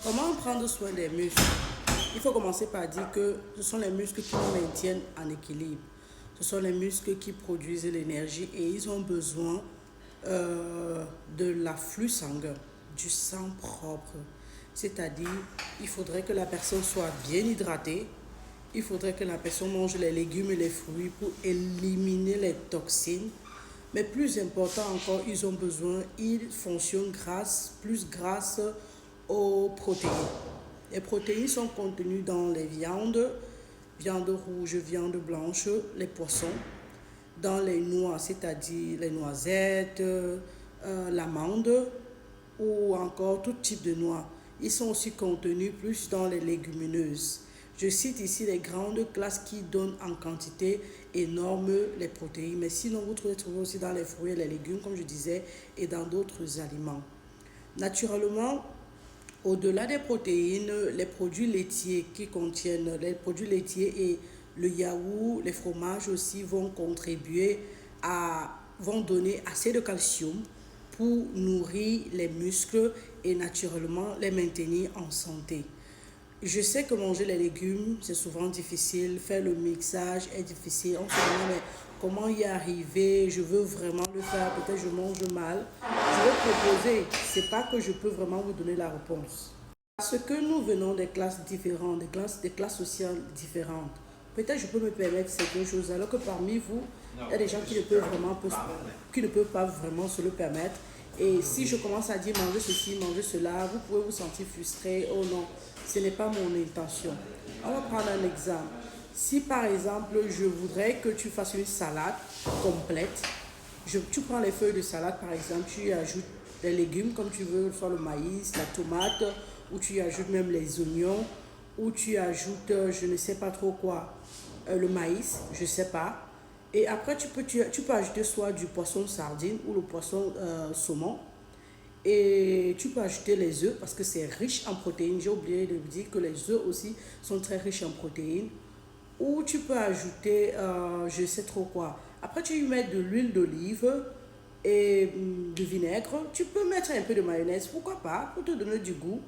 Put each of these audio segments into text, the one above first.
Comment prendre soin des muscles? Il faut commencer par dire que ce sont les muscles qui nous maintiennent en équilibre. Ce sont les muscles qui produisent l'énergie et ils ont besoin de l'afflux sanguin, du sang propre. C'est-à-dire, il faudrait que la personne soit bien hydratée. Il faudrait que la personne mange les légumes et les fruits pour éliminer les toxines. Mais plus important encore, ils fonctionnent grâce aux protéines. Les protéines sont contenues dans les viandes, viande rouge, viande blanche, les poissons, dans les noix, c'est-à-dire les noisettes, l'amande ou encore tout type de noix. Ils sont aussi contenus plus dans les légumineuses. Je cite ici les grandes classes qui donnent en quantité énorme les protéines, mais sinon vous trouvez aussi dans les fruits et les légumes, comme je disais, et dans d'autres aliments. Naturellement, au-delà des protéines, les produits laitiers les produits laitiers et le yaourt, les fromages aussi vont donner assez de calcium pour nourrir les muscles et naturellement les maintenir en santé. Je sais que manger les légumes, c'est souvent difficile. Faire le mixage est difficile. On se demande, mais comment y arriver? Je veux vraiment le faire. Peut-être je mange mal. Je vais proposer. C'est pas que je peux vraiment vous donner la réponse. Parce que nous venons des classes différentes, des classes sociales différentes. Peut-être je peux me permettre certaines choses, alors que parmi vous, il y a des gens qui ne peuvent pas vraiment se le permettre. Et si je commence à dire manger ceci, manger cela, vous pouvez vous sentir frustré. Oh non, ce n'est pas mon intention. On va prendre un exemple. Si par exemple, je voudrais que tu fasses une salade complète, tu prends les feuilles de salade par exemple, tu y ajoutes les légumes comme tu veux, soit le maïs, la tomate, ou tu y ajoutes même les oignons, ou tu ajoutes je ne sais pas trop quoi, le maïs, je ne sais pas. Et après, tu peux ajouter soit du poisson sardine ou le poisson saumon. Et tu peux ajouter les œufs parce que c'est riche en protéines. J'ai oublié de vous dire que les œufs aussi sont très riches en protéines. Ou tu peux ajouter, je sais trop quoi. Après, tu y mets de l'huile d'olive et du vinaigre. Tu peux mettre un peu de mayonnaise, pourquoi pas, pour te donner du goût.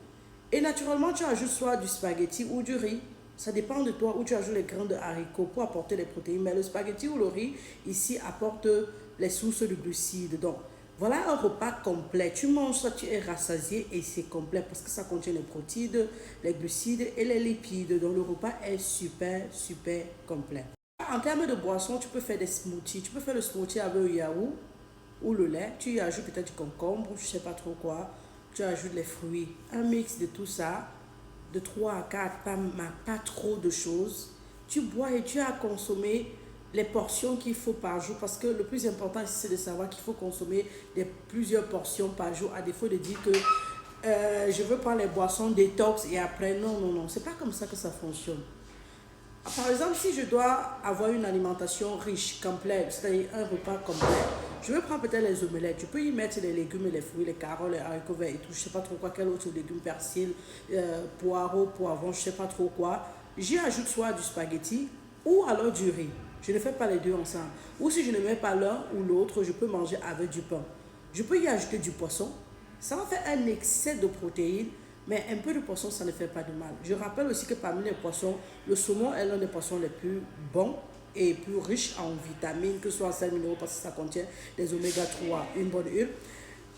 Et naturellement, tu ajoutes soit du spaghetti ou du riz. Ça dépend de toi où tu ajoutes les grains de haricots pour apporter les protéines. Mais le spaghetti ou le riz, ici, apporte les sources de glucides. Donc, voilà un repas complet. Tu manges ça, tu es rassasié et c'est complet parce que ça contient les protéines, les glucides et les lipides. Donc, le repas est super, super complet. En termes de boisson, tu peux faire des smoothies. Tu peux faire le smoothie avec le yaourt ou le lait. Tu y ajoutes peut-être du concombre ou je ne sais pas trop quoi. Tu ajoutes les fruits. Un mix de tout ça, de 3 à 4, pas trop de choses. Tu bois et tu as consommé les portions qu'il faut par jour parce que le plus important c'est de savoir qu'il faut consommer plusieurs portions par jour à défaut de dire que je veux prendre les boissons détox et après non non non, c'est pas comme ça que ça fonctionne. Par exemple, si je dois avoir une alimentation riche, complète, c'est-à-dire un repas complet, je vais prendre peut-être les omelettes. Je peux y mettre les légumes et les fruits, les carottes, les haricots verts et tout. Je ne sais pas trop quoi, quel autre légume, persil, poireaux, poivrons, je ne sais pas trop quoi. J'y ajoute soit du spaghetti ou alors du riz. Je ne fais pas les deux ensemble. Ou si je ne mets pas l'un ou l'autre, je peux manger avec du pain. Je peux y ajouter du poisson. Ça va faire un excès de protéines, mais un peu de poisson, ça ne fait pas de mal. Je rappelle aussi que parmi les poissons, le saumon est l'un des poissons les plus bons et plus riches en vitamines, que ce soit en sels minéraux parce que ça contient des oméga 3, une bonne huile.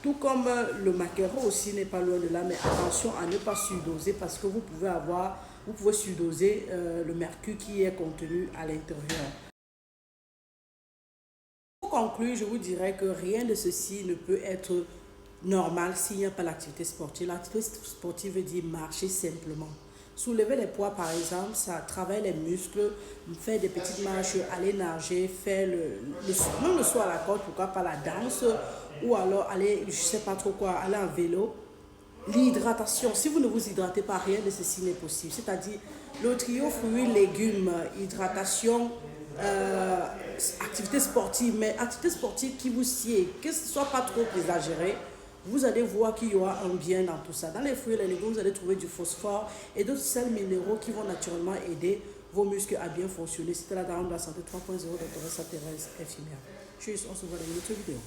Tout comme le maquereau aussi n'est pas loin de là, mais attention à ne pas surdoser parce que vous pouvez surdoser le mercure qui est contenu à l'intérieur. Pour conclure, je vous dirais que rien de ceci ne peut être normal s'il n'y a pas l'activité sportive. L'activité sportive veut dire marcher simplement. Soulever les poids, par exemple, ça travaille les muscles, faire des petites marches, aller nager, faire même le saut à la corde, pourquoi pas la danse, ou alors aller, je ne sais pas trop quoi, aller en vélo. L'hydratation, si vous ne vous hydratez pas, rien de ceci n'est possible. C'est-à-dire le trio fruits, légumes, hydratation, euh, activité sportive, mais activité sportive qui vous sied, que ce ne soit pas trop exagéré, vous allez voir qu'il y aura un bien dans tout ça. Dans les fruits et les légumes, vous allez trouver du phosphore et d'autres sels minéraux qui vont naturellement aider vos muscles à bien fonctionner. C'était la Dame de la Santé 3.0 de Thérèse infirmière. Tchuss, on se voit dans une autre vidéo.